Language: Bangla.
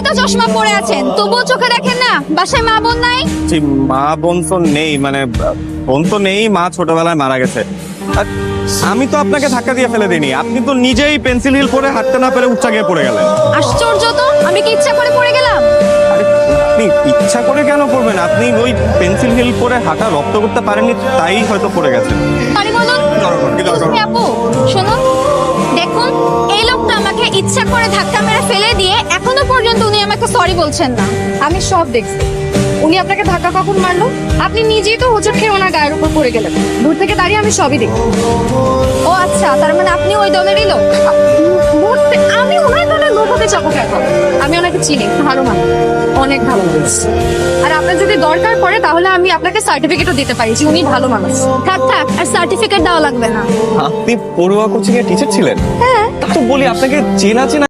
তো চশমা পরে আছেন, তবুও চোখে দেখেন না? বাসায় মা বোন নাই? জি, মা বোন তো নেই, মানে বোন তো নেই, মা ছোটবেলায় মারা গেছে। আর আমি তো আপনাকে ধাক্কা দিয়ে ফেলে দিইনি, আপনি তো নিজেই পেন্সিল হিল পরে হাঁটতে না পেরে উচ্চা গিয়ে পড়ে গেলেন। আশ্চর্য তো, আমি কি ইচ্ছা করে পড়ে গেলাম? আরে আপনি ইচ্ছা করে কেন করবেন? আপনি ওই পেন্সিল হিল পরে হাঁটা রপ্ত করতে পারেননি, তাই হয়তো পড়ে গেছেন। সরি বলুন। কি দরকার? Excuse me, আপু শুনুন, দেখুন এই লোকটা আমাকে ইচ্ছা করে ধাক্কা মেরে ফেলে দিয়ে এখনো পর্যন্ত উনি আমাকে সরি বলছেন না। আমি সব দেখছি। উনি আপনাকে ধাক্কা কখন মারলো? আপনি নিজেই তো হোঁচট খেয়ে ওনার গায়ের উপর পড়ে গেলেন। দূর থেকে দাঁড়িয়ে আমি সবই দেখি। ও আচ্ছা, তার মানে আপনি ওই দলেরই লোক? আমি ওনার দলের লোক হতে যাবো কেন? আমি ওনাকে চিনি, ভালো মানুষ, অনেক ভালো মানুষ। আর আপনার যদি দরকার পড়ে তাহলে আমি আপনাকে সার্টিফিকেটও দিতে পারি যে উনি ভালো মানুষ। থাক থাক, আর সার্টিফিকেট দেওয়া লাগবে না। আপনি পড়ুয়া কোচিং এর টিচার ছিলেন? হ্যাঁ। তা তো বলি আপনাকে চেনা চেনা